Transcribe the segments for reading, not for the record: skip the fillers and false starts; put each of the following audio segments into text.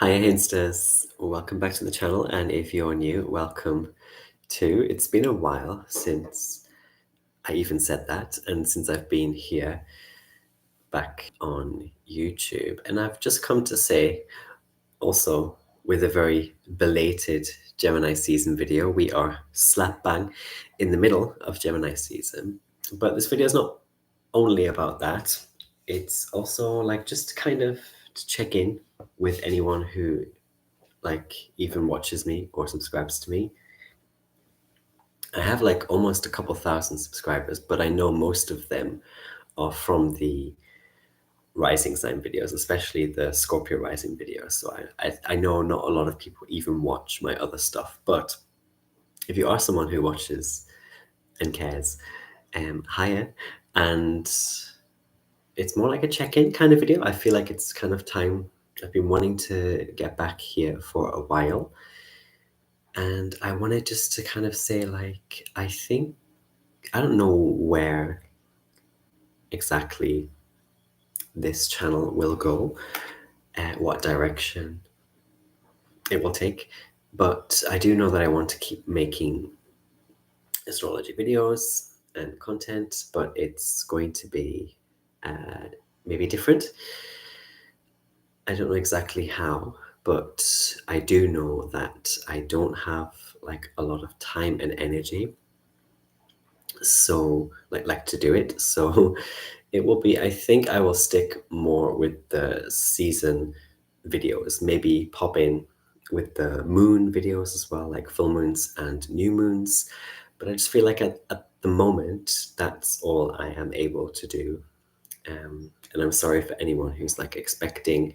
Hi Instars, welcome back to the channel, and if you're new, welcome too. It's been a while since I even said that, and since I've been here back on YouTube, and I've just come to say also with a very belated Gemini season video. We are slap bang in the middle of Gemini season, but this video is not only about that. It's also like just kind of to check in with anyone who even watches me or subscribes to me. I have like almost a couple thousand subscribers, but I know most of them are from the rising sign videos, especially the Scorpio rising videos. So I know not a lot of people even watch my other stuff, but if you are someone who watches and cares, hiya. And it's more like a check-in kind of video. I feel like it's kind of time. I've been wanting to get back here for a while. And I wanted just to kind of say, like, I don't know where exactly this channel will go, what direction it will take, but I do know that I want to keep making astrology videos and content, but it's going to be maybe different. I don't know exactly how, but I do know that I don't have like a lot of time and energy so like to do it. So it will be, I think I will stick more with the season videos, maybe pop in with the moon videos as well, like full moons and new moons. But I just feel like at the moment, that's all I am able to do. And I'm sorry for anyone who's like expecting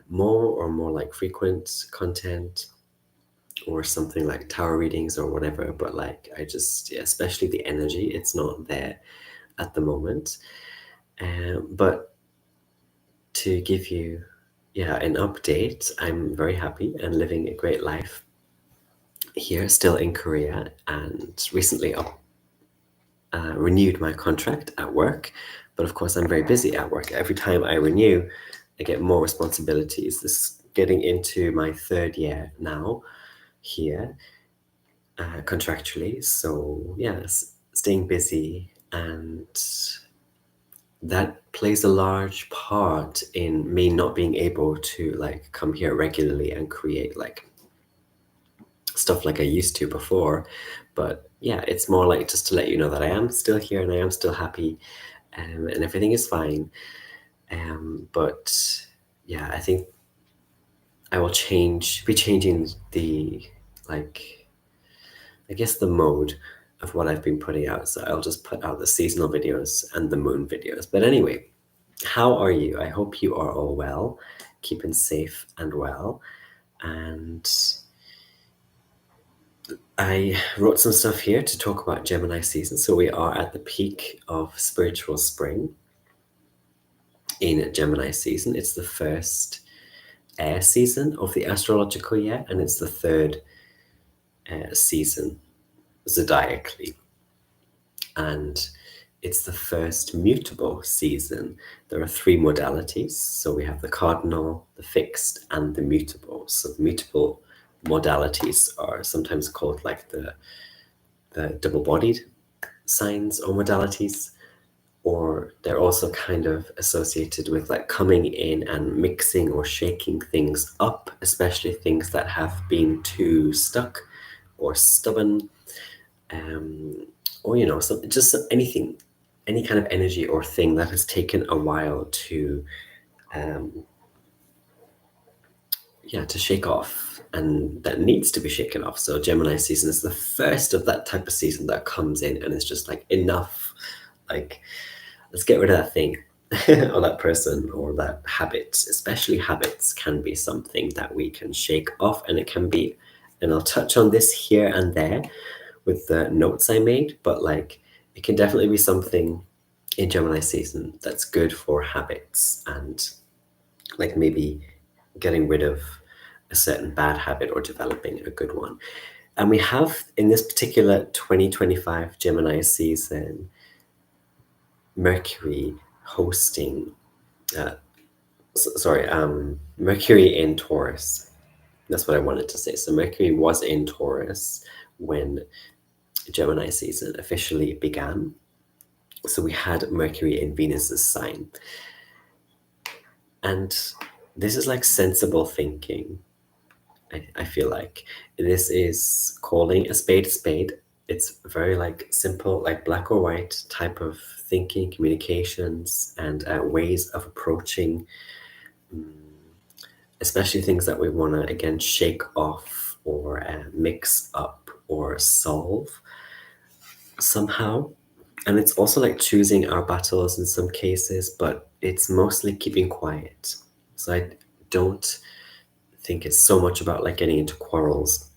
more or more like frequent content or something like tarot readings or whatever, but like I just, yeah, especially the energy, it's not there at the moment. But to give you, yeah, an update, I'm very happy and living a great life here, still in Korea, and recently renewed my contract at work. But of course, I'm very busy at work. Every time I renew, I get more responsibilities. This is getting into my third year now here, contractually. So yes, staying busy, and that plays a large part in me not being able to like come here regularly and create like stuff like I used to before. But yeah, it's more like just to let you know that I am still here and I am still happy, and everything is fine. But yeah, I think I will be changing the, like, I guess the mode of what I've been putting out. So I'll just put out the seasonal videos and the moon videos. But anyway, how are you? I hope you are all well, keeping safe and well. And I wrote some stuff here to talk about Gemini season. So we are at the peak of spiritual spring in Gemini season. It's the first air season of the astrological year, and it's the third season zodiacally. And it's the first mutable season. There are three modalities. So we have the cardinal, the fixed, and the mutable. So the mutable modalities are sometimes called like the double-bodied signs or modalities, or they're also kind of associated with like coming in and mixing or shaking things up, especially things that have been too stuck or stubborn, or just anything, any kind of energy or thing that has taken a while to to shake off, and that needs to be shaken off. So Gemini season is the first of that type of season that comes in and it's just like, enough, like, let's get rid of that thing or that person or that habit. Especially habits can be something that we can shake off, and it can be, and I'll touch on this here and there with the notes I made, but like it can definitely be something in Gemini season that's good for habits, and like maybe getting rid of a certain bad habit or developing a good one. And we have in this particular 2025 Gemini season, Mercury hosting sorry, Mercury in Taurus. That's what I wanted to say. So Mercury was in Taurus when Gemini season officially began. So we had Mercury in Venus's sign. And this is like sensible thinking. I feel like this is calling a spade a spade. It's very like simple, like black or white type of thinking, communications, and ways of approaching, especially things that we want to again shake off or mix up or solve somehow. And it's also like choosing our battles in some cases, but it's mostly keeping quiet. So I don't think it's so much about like getting into quarrels,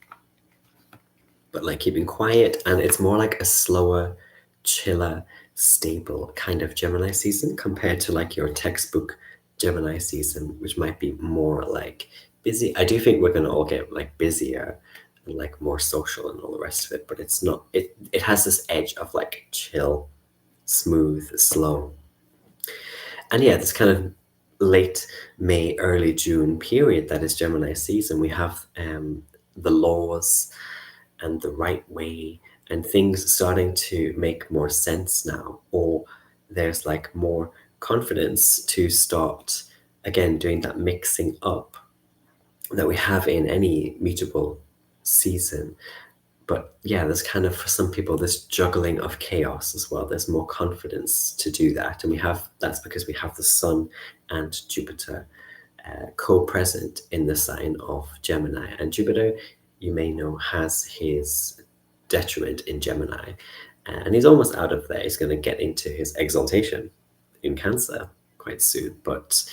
but like keeping quiet. And it's more like a slower, chiller, stable kind of Gemini season compared to like your textbook Gemini season, which might be more like busy. I do think we're going to all get like busier and like more social and all the rest of it, but it's not, it has this edge of like chill, smooth, slow. And yeah, this kind of late May, early June period that is Gemini season, we have the laws and the right way and things starting to make more sense now, or there's like more confidence to start again doing that mixing up that we have in any mutable season. But yeah, there's kind of for some people this juggling of chaos as well. There's more confidence to do that, and we have that's because we have the Sun and Jupiter co-present in the sign of Gemini. And Jupiter, you may know, has his detriment in Gemini, and he's almost out of there. He's going to get into his exaltation in Cancer quite soon, but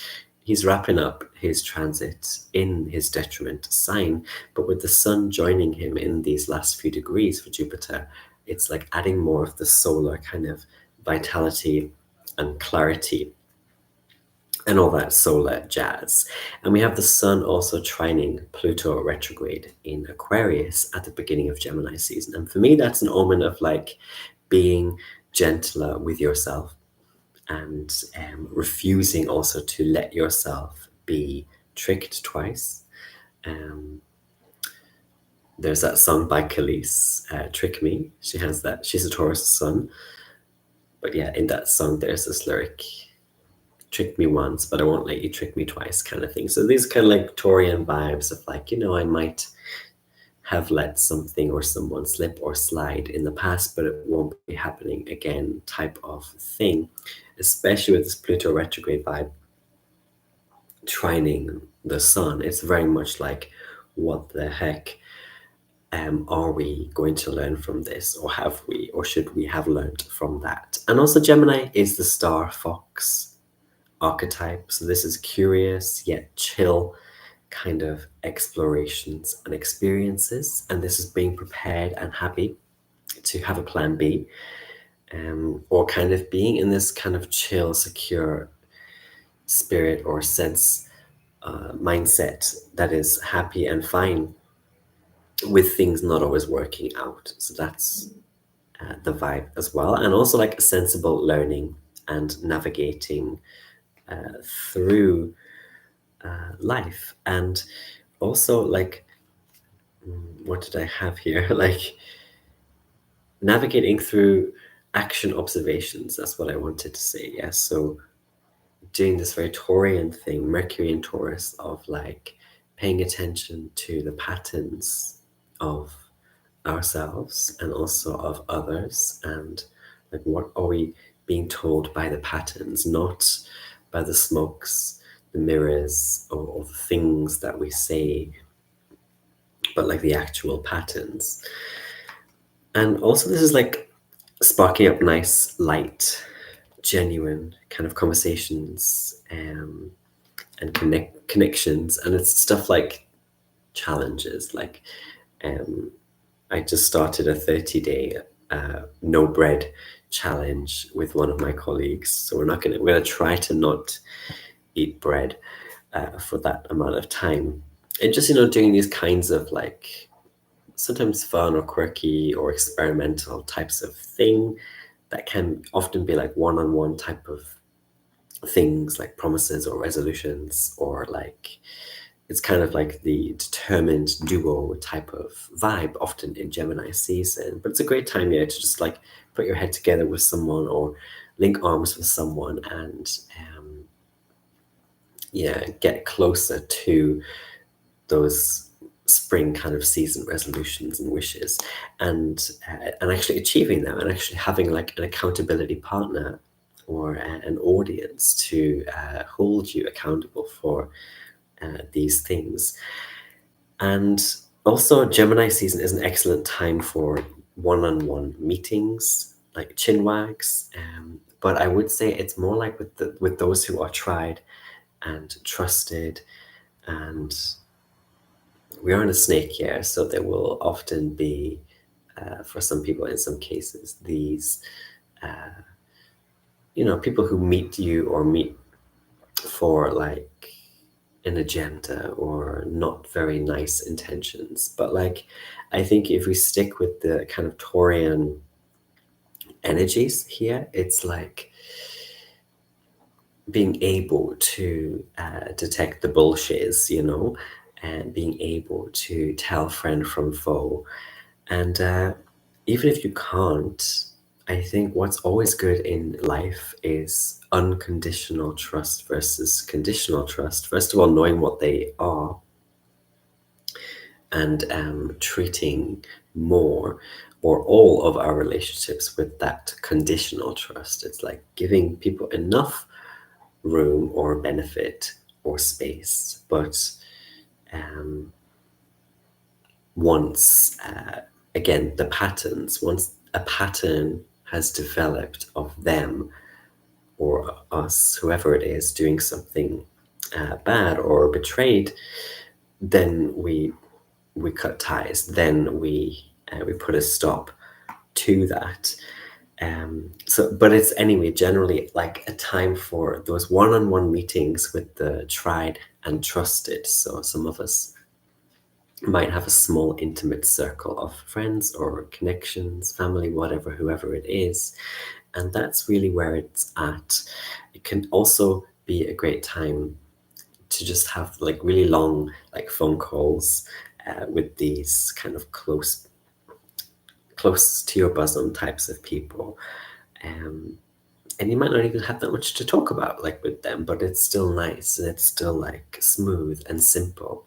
he's wrapping up his transit in his detriment sign. But with the Sun joining him in these last few degrees for Jupiter, it's like adding more of the solar kind of vitality and clarity and all that solar jazz. And we have the Sun also trining Pluto retrograde in Aquarius at the beginning of Gemini season. And for me, that's an omen of like being gentler with yourself and refusing also to let yourself be tricked twice. Um, there's that song by Khalees, Trick Me. She has that. She's a Taurus sun. But yeah, in that song, there's this lyric, trick me once, but I won't let you trick me twice kind of thing. So these kind of like Taurian vibes of like, I might have let something or someone slip or slide in the past, but it won't be happening again type of thing, especially with this Pluto retrograde vibe trining the Sun. It's very much like, what the heck are we going to learn from this, or have we, or should we have learned from that? And also Gemini is the star fox archetype, so this is curious yet chill kind of explorations and experiences, and this is being prepared and happy to have a plan B, or kind of being in this kind of chill, secure spirit or sense, mindset that is happy and fine with things not always working out. So that's the vibe as well, and also like sensible learning and navigating through life. And also like, what did I have here? Like navigating through action observations. That's what I wanted to say. Yeah. So doing this very Taurian thing, Mercury in Taurus, of like paying attention to the patterns of ourselves and also of others, and like what are we being told by the patterns, not by the smokes, the mirrors, or the things that we say, but like the actual patterns. And also this is like sparking up nice light, genuine kind of conversations, and connections. And it's stuff like challenges, like I just started a 30-day no bread challenge with one of my colleagues. So we're gonna try to not eat bread for that amount of time. And just, doing these kinds of like sometimes fun or quirky or experimental types of thing that can often be like one-on-one type of things like promises or resolutions, or like it's kind of like the determined duo type of vibe often in Gemini season. But it's a great time, yeah, to just like put your head together with someone or link arms with someone and yeah, get closer to those spring kind of season resolutions and wishes, and actually achieving them, and actually having like an accountability partner or an audience to hold you accountable for these things. And also, Gemini season is an excellent time for one-on-one meetings, like chin wags. But I would say it's more like with those who are tried and trusted, and we are in a snake year, so there will often be, for some people, in some cases, these, people who meet you or meet for like an agenda or not very nice intentions. But like, I think if we stick with the kind of Taurian energies here, it's like being able to detect the bullshiz, and being able to tell friend from foe. And even if you can't, I think what's always good in life is unconditional trust versus conditional trust. First of all, knowing what they are, and treating more or all of our relationships with that conditional trust. It's like giving people enough room or benefit or space, but um, once again, the patterns, once a pattern has developed of them or us, whoever it is, doing something bad or betrayed, then we cut ties. Then we put a stop to that. But it's anyway generally like a time for those one-on-one meetings with the tried and trusted. So some of us might have a small intimate circle of friends or connections, family, whatever, whoever it is, and that's really where it's at. It can also be a great time to just have like really long like phone calls with these kind of close to your bosom types of people. um, and you might not even have that much to talk about like with them, but it's still nice and it's still like smooth and simple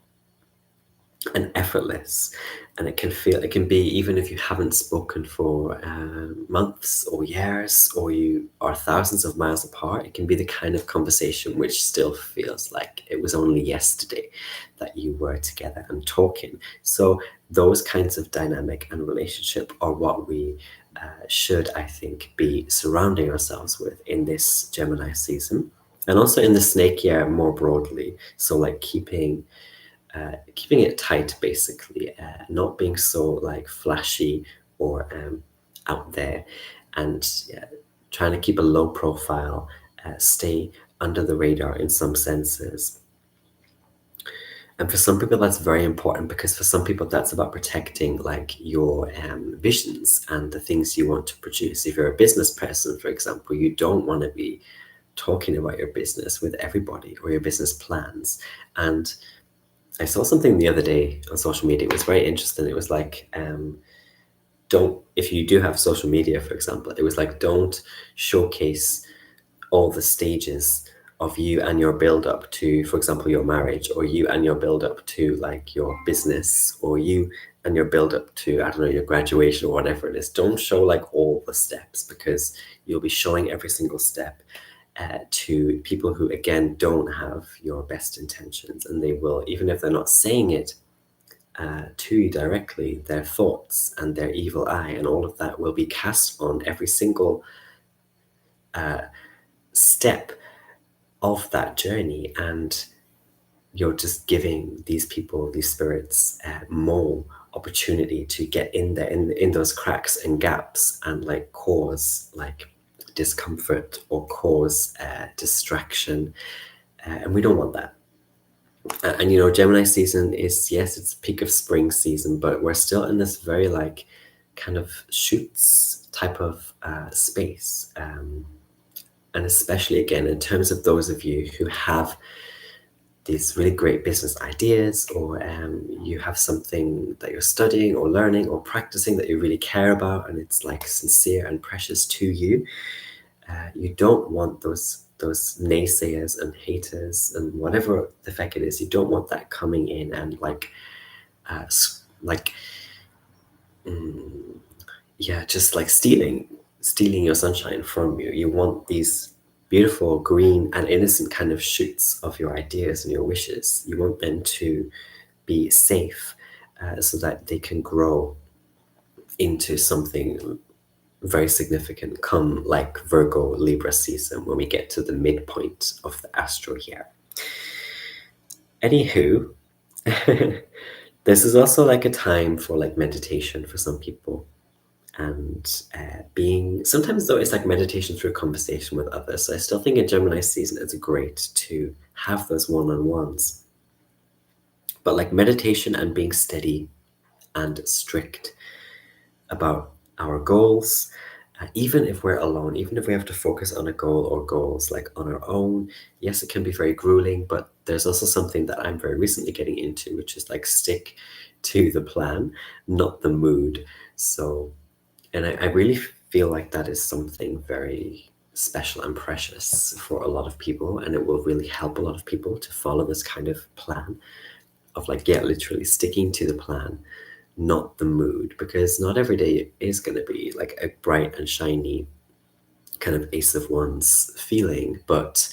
and effortless. And it can be, even if you haven't spoken for months or years, or you are thousands of miles apart, it can be the kind of conversation which still feels like it was only yesterday that you were together and talking. So those kinds of dynamic and relationship are what we should, I think, be surrounding ourselves with in this Gemini season, and also in the snake year more broadly. So like keeping it tight, basically, not being so like flashy or out there, and yeah, trying to keep a low profile, stay under the radar in some senses. And for some people, that's very important, because for some people, that's about protecting like your visions and the things you want to produce. If you're a business person, for example, you don't want to be talking about your business with everybody or your business plans. And I saw something the other day on social media. It was very interesting. It was like, if you do have social media, for example, it was like, don't showcase all the stages of you and your build up to, for example, your marriage, or you and your build up to like your business, or you and your build up to, I don't know, your graduation or whatever it is. Don't show like all the steps, because you'll be showing every single step to people who, again, don't have your best intentions, and they will, even if they're not saying it to you directly, their thoughts and their evil eye and all of that will be cast on every single step of that journey. And you're just giving these people, these spirits, more opportunity to get in there, in those cracks and gaps, and like cause like discomfort or cause distraction, and we don't want that. And Gemini season is, yes, it's the peak of spring season, but we're still in this very like kind of shoots type of space, And especially again, in terms of those of you who have these really great business ideas, or you have something that you're studying or learning or practicing that you really care about, and it's like sincere and precious to you, you don't want those naysayers and haters and whatever the feck it is. You don't want that coming in and like yeah, just like stealing your sunshine from you. You want these beautiful green and innocent kind of shoots of your ideas and your wishes. You want them to be safe, so that they can grow into something very significant come like Virgo Libra season, when we get to the midpoint of the astral year. Anywho, this is also like a time for like meditation for some people, and being sometimes though it's like meditation through conversation with others. So I still think in Gemini season it's great to have those one-on-ones, but like meditation and being steady and strict about our goals, even if we're alone, even if we have to focus on a goal or goals like on our own. Yes, it can be very grueling, but there's also something that I'm very recently getting into, which is like stick to the plan, not the mood. So, and I really feel like that is something very special and precious for a lot of people, and it will really help a lot of people to follow this kind of plan of like, yeah, literally sticking to the plan, not the mood, because not every day is going to be like a bright and shiny kind of Ace of Wands feeling. But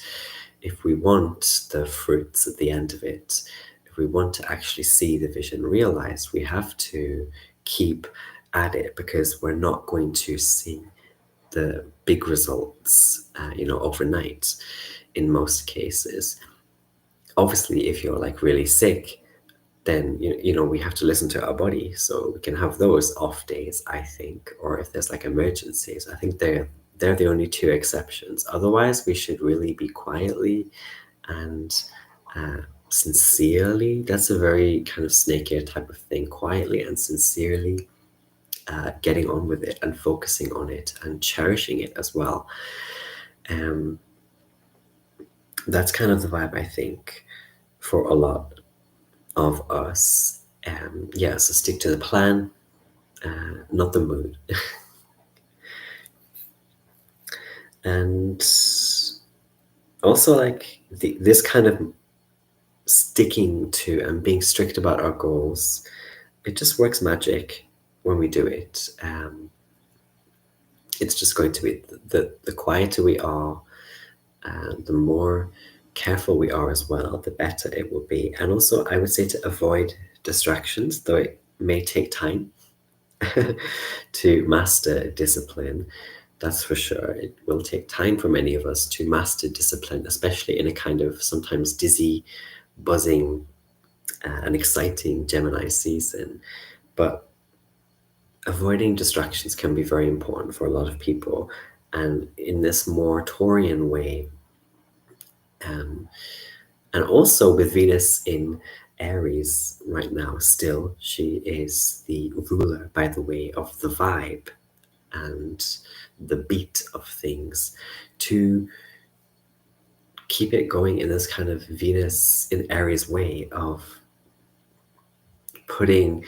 if we want the fruits at the end of it, if we want to actually see the vision realized, we have to keep at it, because we're not going to see the big results, overnight in most cases. Obviously, if you're like really sick, then we have to listen to our body, so we can have those off days, I think. Or if there's like emergencies, I think they're the only two exceptions. Otherwise, we should really be quietly and sincerely, that's a very kind of snakier type of thing, quietly and sincerely getting on with it and focusing on it and cherishing it as well. That's kind of the vibe, I think, for a lot of us. Yeah, so stick to the plan, not the mood. And also like this kind of sticking to and being strict about our goals, it just works magic when we do it. It's just going to be the quieter we are, and the more careful we are as well, the better it will be. And also I would say to avoid distractions, though it may take time to master discipline. That's for sure. It will take time for many of us to master discipline, especially in a kind of sometimes dizzy, buzzing, and exciting Gemini season. But avoiding distractions can be very important for a lot of people. And in this more Taurian way, and also with Venus in Aries right now, still, she is the ruler, by the way, of the vibe and the beat of things, to keep it going in this kind of Venus in Aries way of putting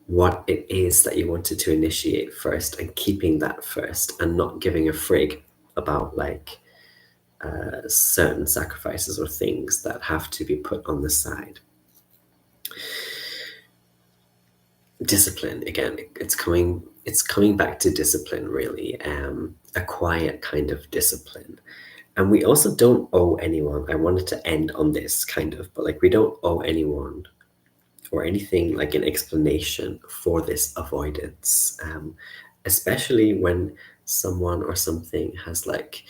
what it is that you wanted to initiate first and keeping that first, and not giving a frig about like certain sacrifices or things that have to be put on the side. Discipline, again, it's coming back to discipline, really, a quiet kind of discipline. And we also don't owe anyone, I wanted to end on this kind of, but like we don't owe anyone or anything like an explanation for this avoidance, especially when someone or something has like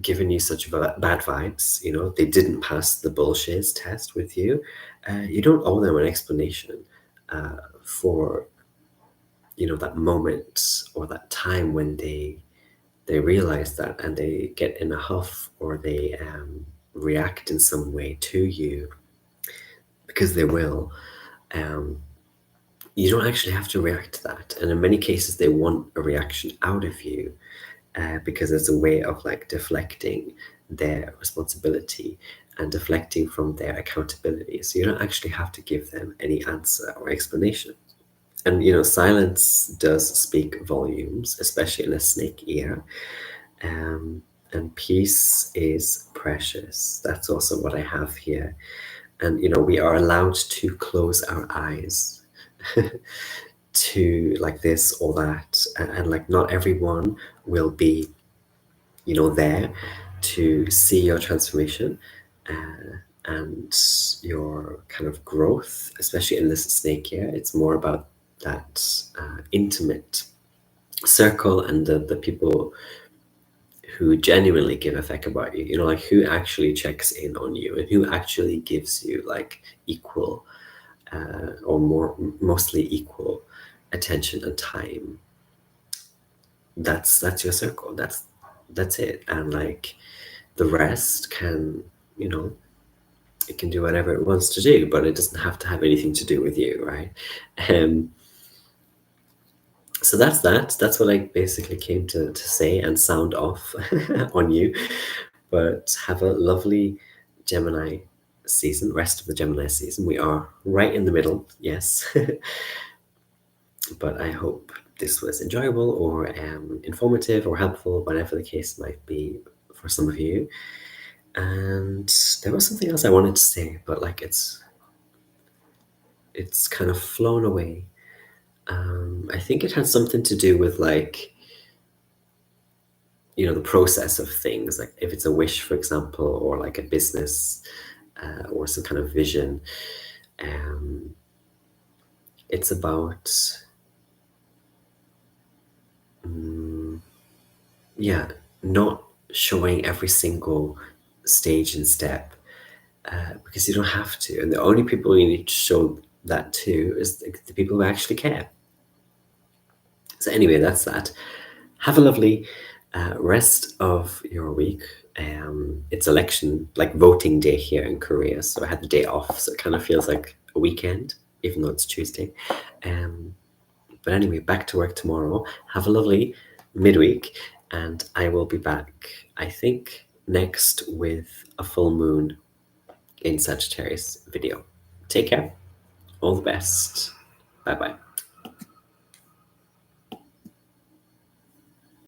given you such bad vibes. They didn't pass the bullshit test with you. You don't owe them an explanation for that moment or that time when they realize that, and they get in a huff, or they react in some way to you, because they will. You don't actually have to react to that, and in many cases they want a reaction out of you. because it's a way of like deflecting their responsibility and deflecting from their accountability. So you don't actually have to give them any answer or explanation. And silence does speak volumes, especially in a snake ear. Um, and peace is precious. That's also what I have here. And we are allowed to close our eyes to like this or that, and like not everyone will be there to see your transformation, and your kind of growth, especially in this snake year. It's more about that intimate circle and the people who genuinely give a feck about you, like who actually checks in on you and who actually gives you like equal, or mostly equal attention and time. That's your circle. That's it. And like the rest can, it can do whatever it wants to do, but it doesn't have to have anything to do with you, right? Um, so that's what I basically came to say and sound off on you. But have a lovely Gemini season, rest of the Gemini season. We are right in the middle, yes. But I hope this was enjoyable or informative or helpful, whatever the case might be for some of you. And there was something else I wanted to say, but like it's kind of flown away. I think it has something to do with like the process of things, like if it's a wish, for example, or like a business, or some kind of vision. um, it's about yeah, not showing every single stage and step, because you don't have to, and the only people you need to show that to is the people who actually care. So anyway, that's that. Have a lovely rest of your week. It's election, like voting day here in Korea, so I had the day off, so it kind of feels like a weekend, even though it's Tuesday. But anyway, back to work tomorrow. Have a lovely midweek, and I will be back, I think, next with a full moon in Sagittarius video. Take care. All the best. Bye bye.